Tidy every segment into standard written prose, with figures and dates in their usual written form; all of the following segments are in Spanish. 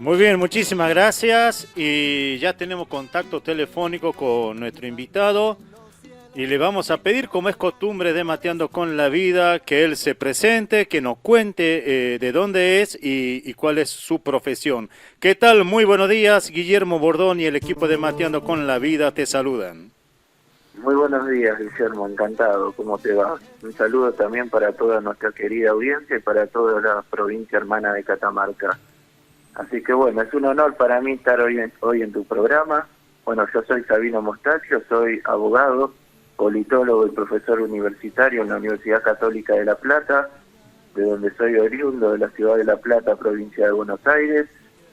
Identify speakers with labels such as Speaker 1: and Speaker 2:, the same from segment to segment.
Speaker 1: Muy bien, muchísimas gracias y ya tenemos contacto telefónico con nuestro invitado y le vamos a pedir, como es costumbre de Mateando con la Vida, que él se presente, que nos cuente de dónde es y cuál es su profesión. ¿Qué tal? Muy buenos días, Guillermo Bordón y el equipo de Mateando con la Vida te saludan.
Speaker 2: Muy buenos días, Guillermo, encantado. ¿Cómo te va? Un saludo también para toda nuestra querida audiencia y para toda la provincia hermana de Catamarca. Así que bueno, es un honor para mí estar hoy en tu programa. Bueno, yo soy Sabino Mostacho, soy abogado, politólogo y profesor universitario en la Universidad Católica de La Plata, de donde soy oriundo, de la ciudad de La Plata, provincia de Buenos Aires.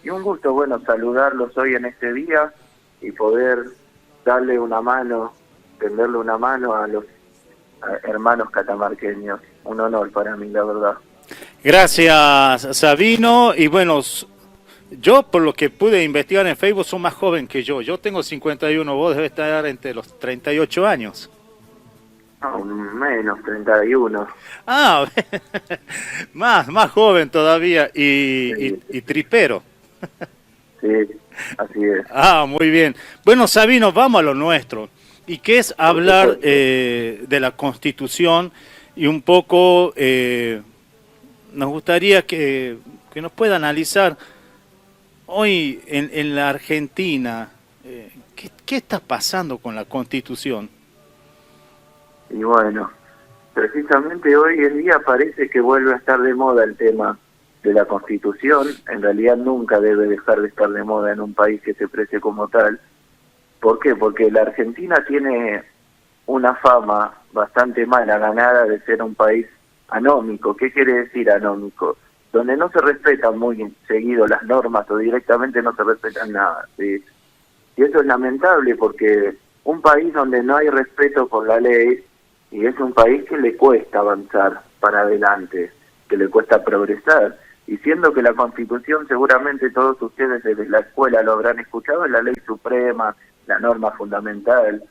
Speaker 2: Y un gusto, bueno, saludarlos hoy en este día y poder darle una mano, tenderle una mano a los hermanos catamarqueños. Un honor para mí, la verdad.
Speaker 1: Gracias, Sabino. Y bueno, yo por lo que pude investigar en Facebook, son más joven que yo. Yo tengo 51, vos debes estar entre los 38 años.
Speaker 2: No, menos 31.
Speaker 1: Ah, más joven todavía y tripero.
Speaker 2: Sí, así es.
Speaker 1: Ah, muy bien. Bueno, Sabino, vamos a lo nuestro. Y que es
Speaker 2: Por
Speaker 1: hablar
Speaker 2: supuesto.
Speaker 1: de la Constitución y un poco nos gustaría que nos pueda analizar hoy en la Argentina, ¿qué está pasando con la Constitución?
Speaker 2: Y bueno, precisamente hoy en día parece que vuelve a estar de moda el tema de la Constitución. En realidad nunca debe dejar de estar de moda en un país que se precie como tal. ¿Por qué? Porque la Argentina tiene una fama bastante mala ganada de ser un país anómico. ¿Qué quiere decir anómico? Donde no se respetan muy seguido las normas o directamente no se respetan nada, ¿sí? Y eso es lamentable porque un país donde no hay respeto por la ley, y es un país que le cuesta avanzar para adelante, que le cuesta progresar. Y siendo que la Constitución, seguramente todos ustedes desde la escuela lo habrán escuchado, es la ley suprema, la norma fundamental.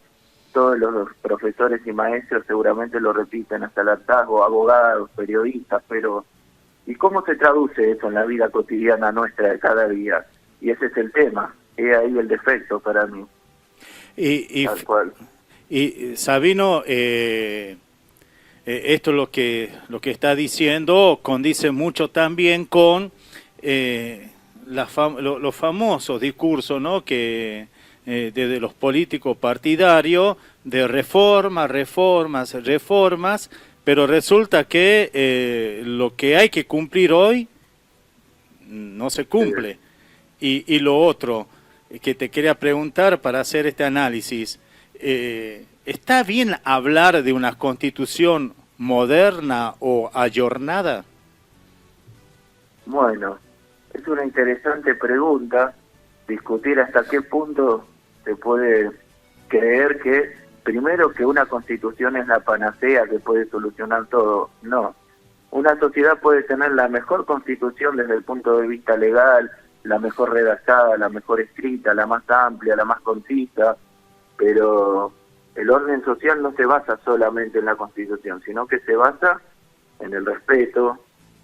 Speaker 2: Todos los profesores y maestros seguramente lo repiten hasta el hartazgo, abogados, periodistas, pero ¿y cómo se traduce eso en la vida cotidiana nuestra de cada día? Y ese es el tema, es ahí el defecto para mí,
Speaker 1: Y, y,
Speaker 2: tal cual.
Speaker 1: y Sabino, esto lo que está diciendo condice mucho también con los famosos discursos, ¿no? Que desde los políticos partidarios de reformas, pero resulta que lo que hay que cumplir hoy no se
Speaker 2: Sí.
Speaker 1: cumple. Y lo otro que te quería preguntar para hacer este análisis, ¿está bien hablar de una constitución moderna o ayornada?
Speaker 2: Bueno, es una interesante pregunta, discutir hasta qué punto se puede creer que, primero, que una constitución es la panacea que puede solucionar todo. No, una sociedad puede tener la mejor constitución desde el punto de vista legal, la mejor redactada, la mejor escrita, la más amplia, la más concisa, pero el orden social no se basa solamente en la constitución, sino que se basa en el respeto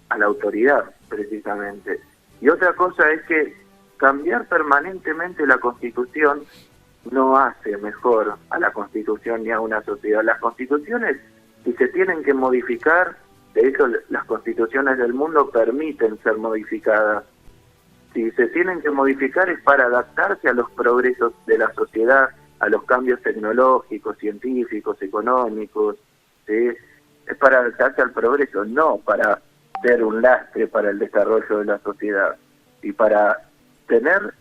Speaker 2: a la autoridad, precisamente. Y otra cosa es que cambiar permanentemente la constitución no hace mejor a la constitución ni a una sociedad. Las constituciones, si se tienen que modificar, de hecho las constituciones del mundo permiten ser modificadas. Si se tienen que modificar es para adaptarse a los progresos de la sociedad, a los cambios tecnológicos, científicos, económicos, ¿sí? Es para adaptarse al progreso, no para ser un lastre para el desarrollo de la sociedad. Y para tener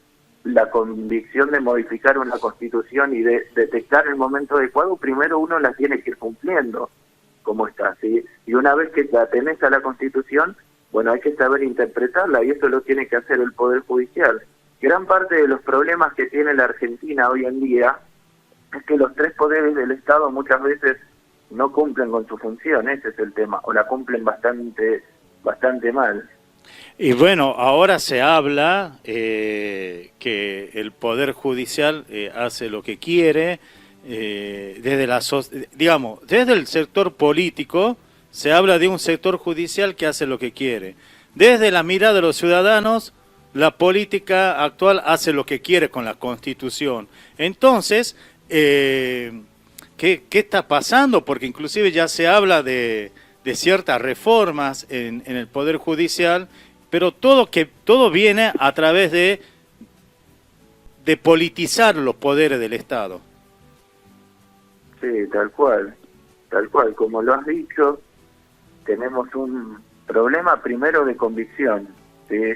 Speaker 2: la convicción de modificar una constitución y de detectar el momento adecuado, primero uno la tiene que ir cumpliendo, como está, ¿sí? Y una vez que la tenés a la constitución, bueno, hay que saber interpretarla y eso lo tiene que hacer el Poder Judicial. Gran parte de los problemas que tiene la Argentina hoy en día es que los tres poderes del Estado muchas veces no cumplen con su función, ese es el tema, o la cumplen bastante mal.
Speaker 1: Y bueno, ahora se habla que el Poder Judicial hace lo que quiere, digamos, desde el sector político se habla de un sector judicial que hace lo que quiere. Desde la mirada de los ciudadanos la política actual hace lo que quiere con la Constitución. Entonces, ¿qué está pasando? Porque inclusive ya se habla de ciertas reformas en el Poder Judicial, pero todo viene a través de politizar los poderes del Estado.
Speaker 2: Sí, tal cual, como lo has dicho, tenemos un problema primero de convicción, ¿sí?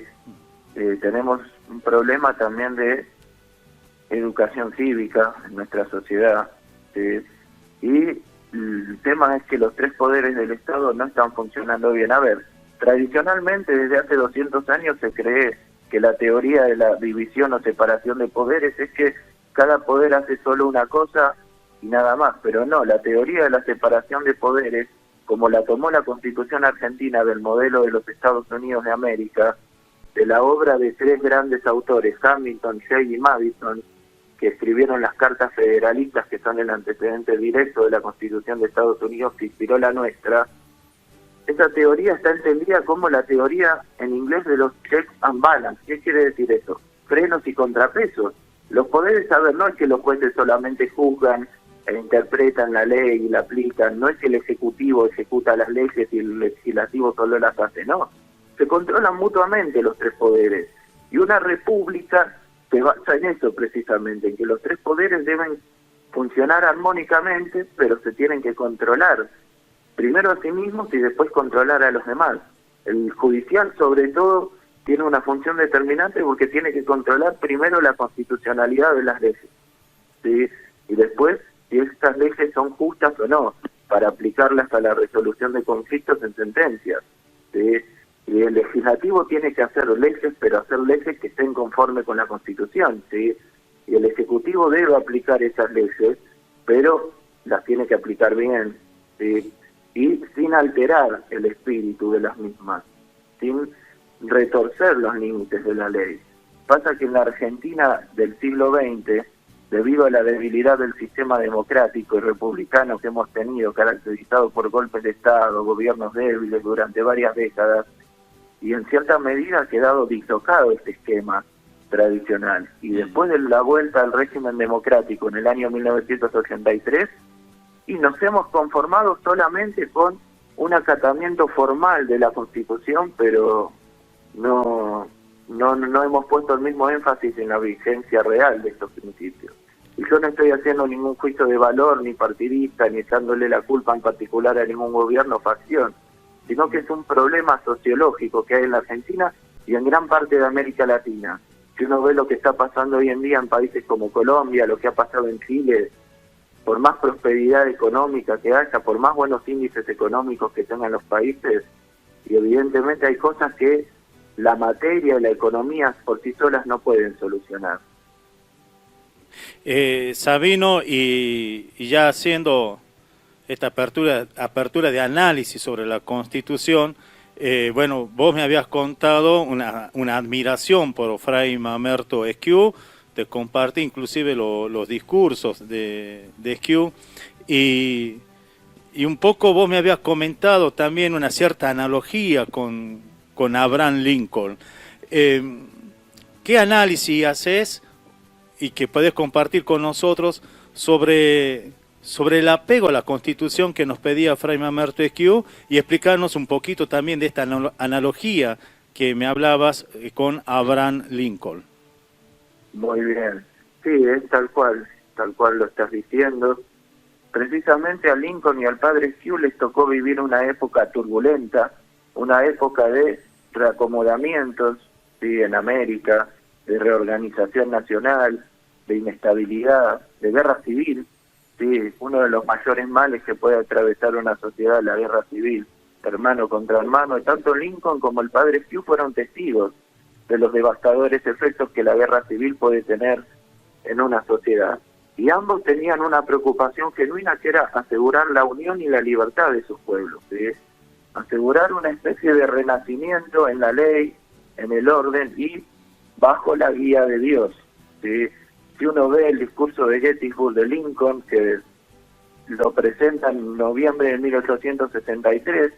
Speaker 2: Tenemos un problema también de educación cívica en nuestra sociedad, ¿sí? Y el tema es que los tres poderes del Estado no están funcionando bien. A ver, tradicionalmente desde hace 200 años se cree que la teoría de la división o separación de poderes es que cada poder hace solo una cosa y nada más, pero no, la teoría de la separación de poderes, como la tomó la Constitución Argentina del modelo de los Estados Unidos de América, de la obra de tres grandes autores, Hamilton, Jay y Madison, que escribieron las cartas federalistas, que son el antecedente directo de la Constitución de Estados Unidos que inspiró la nuestra. Esa teoría está entendida como la teoría en inglés de los checks and balance. ¿Qué quiere decir eso? Frenos y contrapesos. Los poderes, a ver, no es que los jueces solamente juzgan e interpretan la ley y la aplican, no es que el Ejecutivo ejecuta las leyes y el Legislativo solo las hace, no. Se controlan mutuamente los tres poderes. Y una república se basa en eso precisamente, en que los tres poderes deben funcionar armónicamente, pero se tienen que controlar. Primero a sí mismos y después controlar a los demás. El judicial, sobre todo, tiene una función determinante porque tiene que controlar primero la constitucionalidad de las leyes, ¿sí? Y después, si estas leyes son justas o no, para aplicarlas a la resolución de conflictos en sentencias, ¿sí? Y el legislativo tiene que hacer leyes, pero hacer leyes que estén conforme con la Constitución, ¿sí? Y el ejecutivo debe aplicar esas leyes, pero las tiene que aplicar bien, ¿sí? Y sin alterar el espíritu de las mismas, sin retorcer los límites de la ley. Pasa que en la Argentina del siglo XX, debido a la debilidad del sistema democrático y republicano que hemos tenido, caracterizado por golpes de Estado, gobiernos débiles durante varias décadas, y en cierta medida ha quedado dislocado este esquema tradicional. Y después de la vuelta al régimen democrático en el año 1983, y nos hemos conformado solamente con un acatamiento formal de la Constitución, pero no hemos puesto el mismo énfasis en la vigencia real de estos principios. Y yo no estoy haciendo ningún juicio de valor, ni partidista, ni echándole la culpa en particular a ningún gobierno o facción, sino que es un problema sociológico que hay en la Argentina y en gran parte de América Latina. Si uno ve lo que está pasando hoy en día en países como Colombia, lo que ha pasado en Chile, por más prosperidad económica que haya, por más buenos índices económicos que tengan los países, y evidentemente hay cosas que la materia y la economía por sí solas no pueden solucionar.
Speaker 1: Sabino, y ya haciendo esta apertura de análisis sobre la Constitución, bueno, vos me habías contado una admiración por Fray Mamerto Esquiú, te compartí inclusive los discursos de Esquiú, y un poco vos me habías comentado también una cierta analogía con Abraham Lincoln. ¿Qué análisis haces y que podés compartir con nosotros sobre el apego a la Constitución que nos pedía Fray Mamerto Esquiú, y explicarnos un poquito también de esta analogía que me hablabas con Abraham Lincoln?
Speaker 2: Muy bien, sí, es tal cual lo estás diciendo. Precisamente a Lincoln y al padre Esquiú les tocó vivir una época turbulenta, una época de reacomodamientos, ¿sí?, en América, de reorganización nacional, de inestabilidad, de guerra civil, ¿sí? Uno de los mayores males que puede atravesar una sociedad, la guerra civil, hermano contra hermano, y tanto Lincoln como el padre Esquiú fueron testigos de los devastadores efectos que la guerra civil puede tener en una sociedad. Y ambos tenían una preocupación genuina, que era asegurar la unión y la libertad de sus pueblos, ¿sí? Asegurar una especie de renacimiento en la ley, en el orden y bajo la guía de Dios, ¿sí? Si uno ve el discurso de Gettysburg de Lincoln, que lo presenta en noviembre de 1863,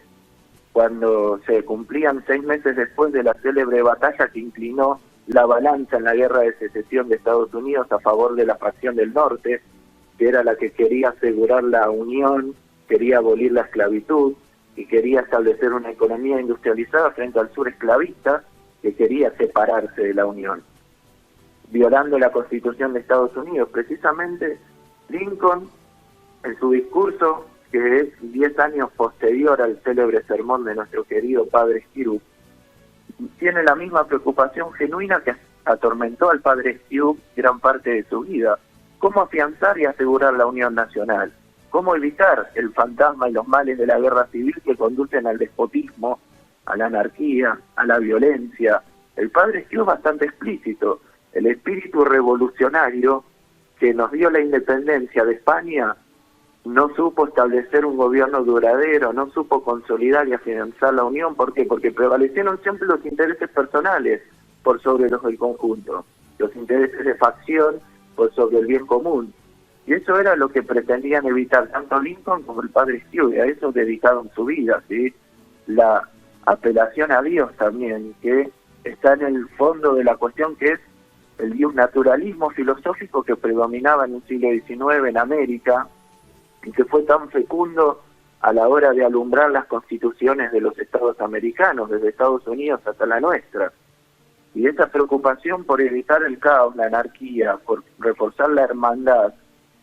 Speaker 2: cuando se cumplían 6 meses después de la célebre batalla que inclinó la balanza en la guerra de secesión de Estados Unidos a favor de la facción del norte, que era la que quería asegurar la unión, quería abolir la esclavitud y quería establecer una economía industrializada frente al sur esclavista, que quería separarse de la unión, violando la Constitución de Estados Unidos. Precisamente Lincoln, en su discurso, que es 10 años posterior al célebre sermón de nuestro querido padre Stew, tiene la misma preocupación genuina que atormentó al padre Stew gran parte de su vida: cómo afianzar y asegurar la unión nacional, cómo evitar el fantasma y los males de la guerra civil que conducen al despotismo, a la anarquía, a la violencia. El padre Stew es bastante explícito: el espíritu revolucionario que nos dio la independencia de España no supo establecer un gobierno duradero, no supo consolidar y afianzar la unión. ¿Por qué? Porque prevalecieron siempre los intereses personales por sobre los del conjunto, los intereses de facción por sobre el bien común. Y eso era lo que pretendían evitar tanto Lincoln como el padre Stew, y a eso dedicaron su vida, ¿sí? La apelación a Dios también, que está en el fondo de la cuestión, que es el naturalismo filosófico que predominaba en el siglo XIX en América, y que fue tan fecundo a la hora de alumbrar las constituciones de los estados americanos, desde Estados Unidos hasta la nuestra. Y esa preocupación por evitar el caos, la anarquía, por reforzar la hermandad,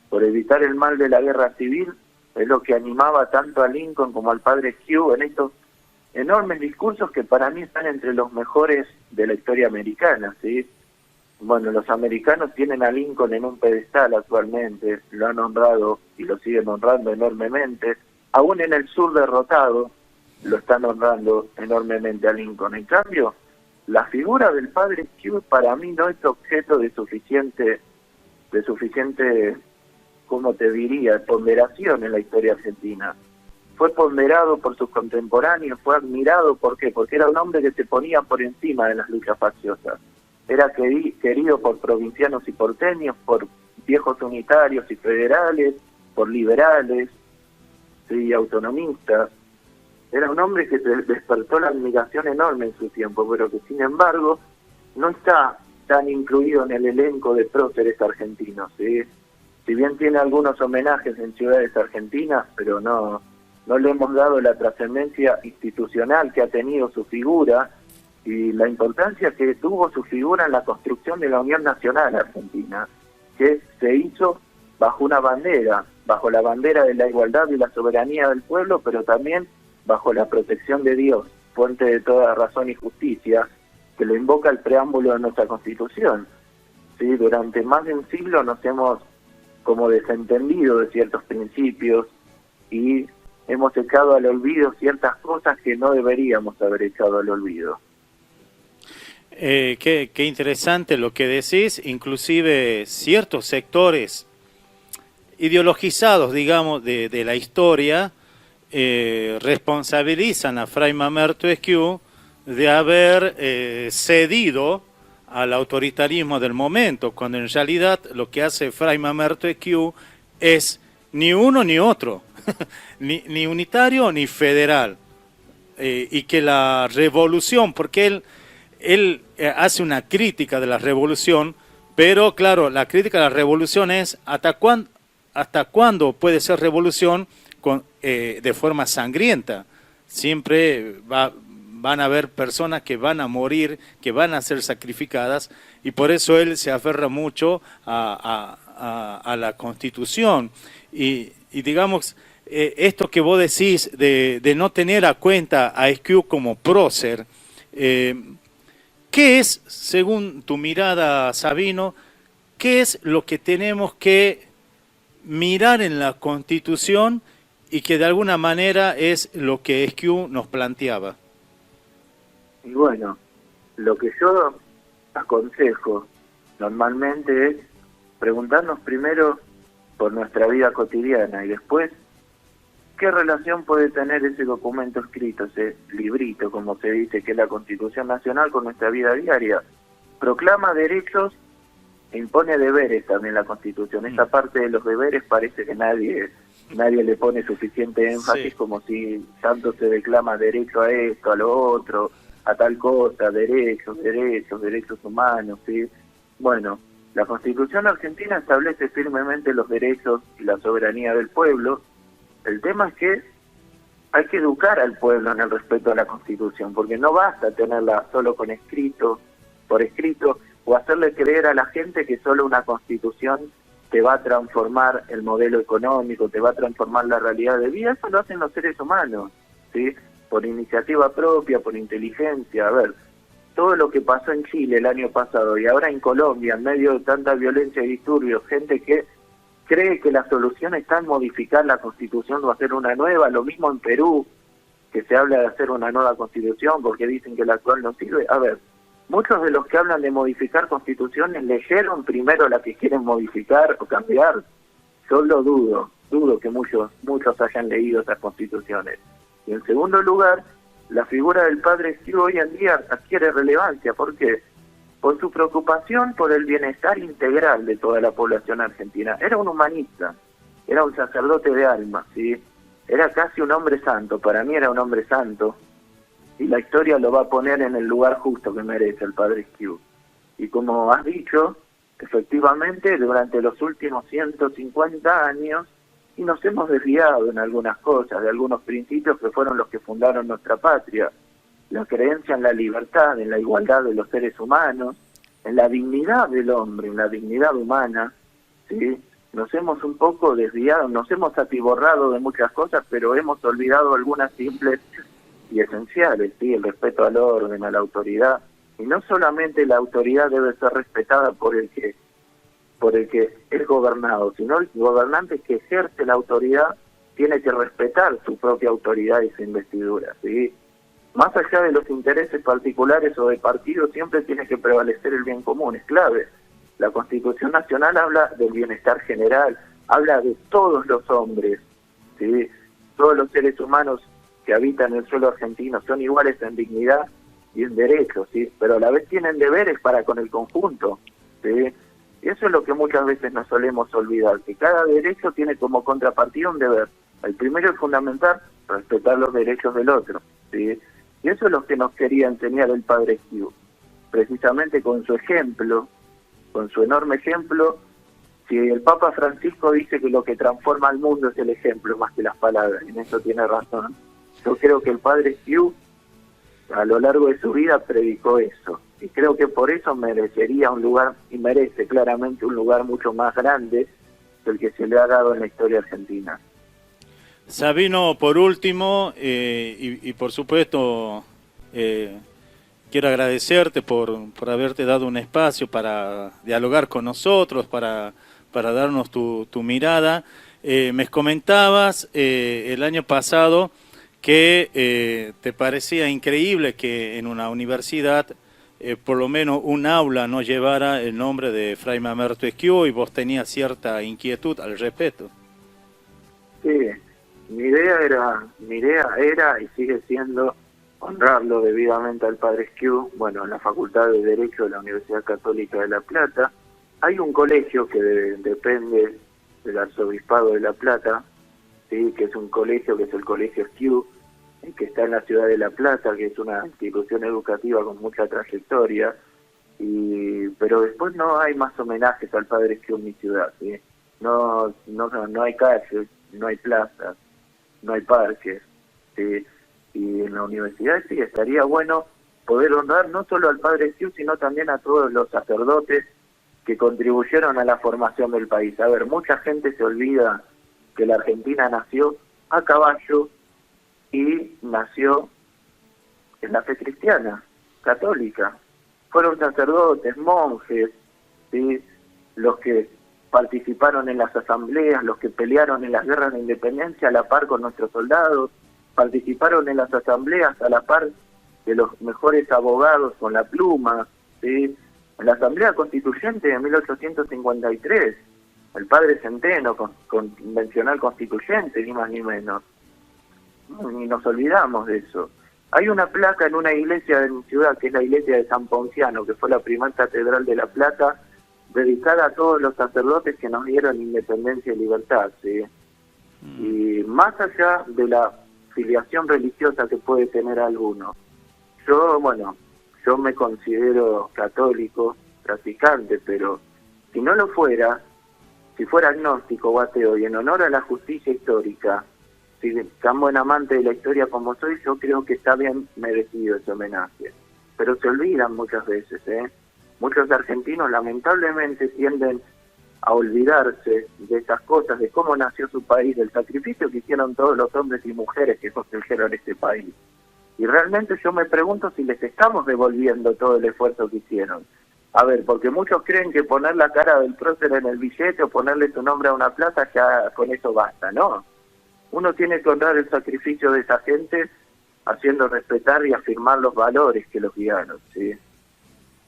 Speaker 2: por evitar el mal de la guerra civil, es lo que animaba tanto a Lincoln como al padre Stew en estos enormes discursos que para mí están entre los mejores de la historia americana, ¿sí? Bueno, los americanos tienen a Lincoln en un pedestal actualmente, lo han honrado y lo siguen honrando enormemente. Aún en el sur derrotado lo están honrando enormemente a Lincoln. En cambio, la figura del padre Stew para mí no es objeto de suficiente, ¿cómo te diría?, ponderación en la historia argentina. Fue ponderado por sus contemporáneos, fue admirado, ¿por qué? Porque era un hombre que se ponía por encima de las luchas facciosas. Era querido por provincianos y porteños, por viejos unitarios y federales, por liberales, sí, autonomistas. Era un hombre que despertó la admiración enorme en su tiempo, pero que sin embargo no está tan incluido en el elenco de próceres argentinos, ¿sí? Si bien tiene algunos homenajes en ciudades argentinas, pero no le hemos dado la trascendencia institucional que ha tenido su figura y la importancia que tuvo su figura en la construcción de la Unión Nacional Argentina, que se hizo bajo una bandera, bajo la bandera de la igualdad y la soberanía del pueblo, pero también bajo la protección de Dios, fuente de toda razón y justicia, que lo invoca el preámbulo de nuestra Constitución. ¿Sí? Durante más de un siglo nos hemos como desentendido de ciertos principios y hemos echado al olvido ciertas cosas que no deberíamos haber echado al olvido.
Speaker 1: Qué interesante lo que decís, inclusive ciertos sectores ideologizados, digamos, de la historia, responsabilizan a Fray Mamerto Esquiú de haber cedido al autoritarismo del momento, cuando en realidad lo que hace Fray Mamerto Esquiú es ni uno ni otro, ni unitario ni federal, y que la revolución, porque él hace una crítica de la revolución, pero claro, la crítica de la revolución es hasta cuándo puede ser revolución de forma sangrienta. Siempre van a haber personas que van a morir, que van a ser sacrificadas, y por eso él se aferra mucho a la Constitución. Y digamos, esto que vos decís de no tener a cuenta a Esquiú como prócer, ¿qué es, según tu mirada, Sabino, qué es lo que tenemos que mirar en la Constitución y que de alguna manera es lo que Esquiú nos planteaba?
Speaker 2: Y bueno, lo que yo aconsejo normalmente es preguntarnos primero por nuestra vida cotidiana y después qué relación puede tener ese documento escrito, ese librito, como se dice, que es la Constitución Nacional, con nuestra vida diaria. Proclama derechos e impone deberes también la Constitución. Esa parte de los deberes parece que nadie le pone suficiente énfasis, sí, como si tanto se declama derecho a esto, a lo otro. a tal cosa, derechos, derechos humanos, ¿sí? Bueno, la Constitución argentina establece firmemente los derechos y la soberanía del pueblo. El tema es que hay que educar al pueblo en el respeto a la Constitución, porque no basta tenerla solo con escrito, por escrito, o hacerle creer a la gente que solo una Constitución te va a transformar el modelo económico, te va a transformar la realidad de vida. Eso lo hacen los seres humanos, ¿sí? Por iniciativa propia, por inteligencia. A ver, todo lo que pasó en Chile el año pasado y ahora en Colombia, en medio de tanta violencia y disturbios, gente que cree que la solución está en modificar la Constitución o hacer una nueva, lo mismo en Perú, que se habla de hacer una nueva Constitución porque dicen que la actual no sirve. A ver, muchos de los que hablan de modificar constituciones leyeron primero la que quieren modificar o cambiar. Yo lo dudo que muchos hayan leído esas constituciones. Y en segundo lugar, la figura del padre Esquiu hoy en día adquiere relevancia. ¿Por qué? Por su preocupación por el bienestar integral de toda la población argentina. Era un humanista, era un sacerdote de alma, ¿sí? Era casi un hombre santo, para mí era un hombre santo, y la historia lo va a poner en el lugar justo que merece el padre Esquiu. Y como has dicho, efectivamente, durante los últimos 150 años, y nos hemos desviado en algunas cosas, de algunos principios que fueron los que fundaron nuestra patria, la creencia en la libertad, en la igualdad de los seres humanos, en la dignidad del hombre, en la dignidad humana, ¿sí? Nos hemos un poco desviado, nos hemos atiborrado de muchas cosas, pero hemos olvidado algunas simples y esenciales, ¿sí? El respeto al orden, a la autoridad, y no solamente la autoridad debe ser respetada por el que es gobernado, sino el gobernante que ejerce la autoridad tiene que respetar su propia autoridad y su investidura, ¿sí? Más allá de los intereses particulares o de partidos, siempre tiene que prevalecer el bien común, es clave. La Constitución Nacional habla del bienestar general, habla de todos los hombres, ¿sí? Todos los seres humanos que habitan el suelo argentino son iguales en dignidad y en derechos, ¿sí? Pero a la vez tienen deberes para con el conjunto, ¿sí? Y eso es lo que muchas veces nos solemos olvidar, que cada derecho tiene como contrapartida un deber. El primero es fundamental, respetar los derechos del otro, ¿sí? Y eso es lo que nos quería enseñar el padre Esquiu, precisamente con su ejemplo, con su enorme ejemplo. Si el Papa Francisco dice que lo que transforma al mundo es el ejemplo más que las palabras, y en eso tiene razón, yo creo que el padre Esquiu a lo largo de su vida predicó eso, y creo que por eso merecería un lugar, y merece claramente un lugar mucho más grande que el que se le ha dado en la historia argentina.
Speaker 1: Sabino, por último, y por supuesto, quiero agradecerte por haberte dado un espacio para dialogar con nosotros, para darnos tu mirada. Me comentabas el año pasado que te parecía increíble que en una universidad por lo menos un aula no llevara el nombre de Fray Mamerto Esquiu, y vos tenías cierta inquietud al respecto.
Speaker 2: Sí, mi idea era y sigue siendo honrarlo debidamente al padre Esquiu. Bueno, en la Facultad de Derecho de la Universidad Católica de La Plata hay un colegio que depende del Arzobispado de La Plata, ¿sí? Que es un colegio, que es el Colegio Esquiu, que está en la ciudad de La Plata, que es una institución educativa con mucha trayectoria, pero después no hay más homenajes al padre Esquiu en mi ciudad, ¿sí? No hay calles, no hay plazas, no hay parques, ¿sí? Y en la universidad sí estaría bueno poder honrar no solo al padre Esquiu, sino también a todos los sacerdotes que contribuyeron a la formación del país. A ver, mucha gente se olvida que la Argentina nació a caballo y nació en la fe cristiana, católica. Fueron sacerdotes, monjes, ¿sí? Los que participaron en las asambleas, los que pelearon en las guerras de independencia a la par con nuestros soldados, participaron en las asambleas a la par de los mejores abogados con la pluma, ¿sí? En la Asamblea Constituyente de 1853, el padre Centeno, convencional constituyente, ni más ni menos. Ni nos olvidamos de eso. Hay una placa en una iglesia de mi ciudad, que es la iglesia de San Ponciano, que fue la primera catedral de La Plata, dedicada a todos los sacerdotes que nos dieron independencia y libertad, ¿sí? Y más allá de la filiación religiosa que puede tener alguno, Yo me considero católico, practicante, pero si no lo fuera, si fuera agnóstico o ateo y en honor a la justicia histórica, si tan buen amante de la historia como soy, yo creo que está bien merecido ese homenaje. Pero se olvidan muchas veces, ¿eh? Muchos argentinos lamentablemente tienden a olvidarse de esas cosas, de cómo nació su país, del sacrificio que hicieron todos los hombres y mujeres que construyeron este país. Y realmente yo me pregunto si les estamos devolviendo todo el esfuerzo que hicieron. A ver, porque muchos creen que poner la cara del prócer en el billete o ponerle su nombre a una plaza, ya con eso basta, ¿no? Uno tiene que honrar el sacrificio de esa gente haciendo respetar y afirmar los valores que los guiaron, ¿sí?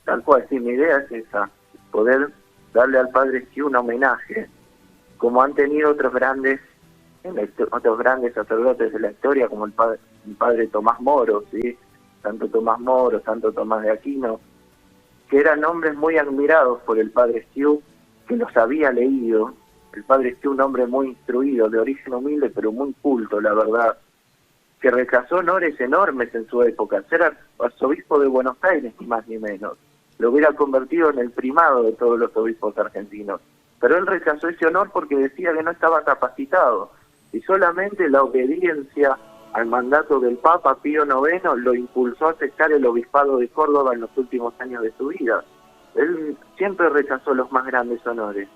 Speaker 2: Tal cual, sí, mi idea es esa, poder darle al Padre Esquiú un homenaje, como han tenido otros grandes sacerdotes de la historia, como el padre Tomás Moro, ¿sí? Tanto Tomás Moro, tanto Tomás de Aquino, que eran hombres muy admirados por el Padre Esquiú, que los había leído. El Padre Esquiú, un hombre muy instruido, de origen humilde, pero muy culto, la verdad, que rechazó honores enormes en su época. Ser arzobispo de Buenos Aires, ni más ni menos. Lo hubiera convertido en el primado de todos los obispos argentinos. Pero él rechazó ese honor porque decía que no estaba capacitado. Y solamente la obediencia al mandato del Papa Pío IX lo impulsó a aceptar el obispado de Córdoba en los últimos años de su vida. Él siempre rechazó los más grandes honores,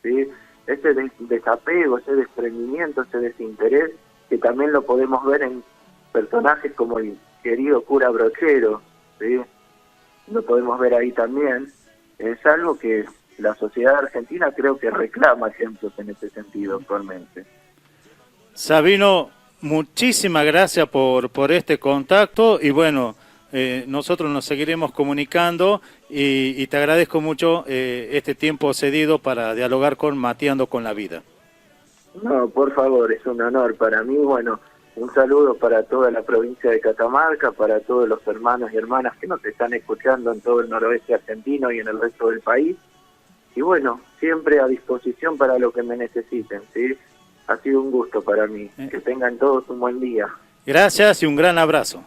Speaker 2: ¿sí? Ese desapego, ese desprendimiento, ese desinterés, que también lo podemos ver en personajes como el querido cura Brochero, ¿sí? Lo podemos ver ahí también. Es algo que la sociedad argentina creo que reclama ejemplos en ese sentido actualmente.
Speaker 1: Sabino, muchísimas gracias por este contacto y bueno, nosotros nos seguiremos comunicando y te agradezco mucho este tiempo cedido para dialogar con Mateando con la Vida.
Speaker 2: No, por favor, es un honor para mí. Bueno, un saludo para toda la provincia de Catamarca, para todos los hermanos y hermanas que nos están escuchando en todo el noroeste argentino y en el resto del país. Y bueno, siempre a disposición para lo que me necesiten, ¿sí? Ha sido un gusto para mí. Que tengan todos un buen día.
Speaker 1: Gracias y un gran abrazo.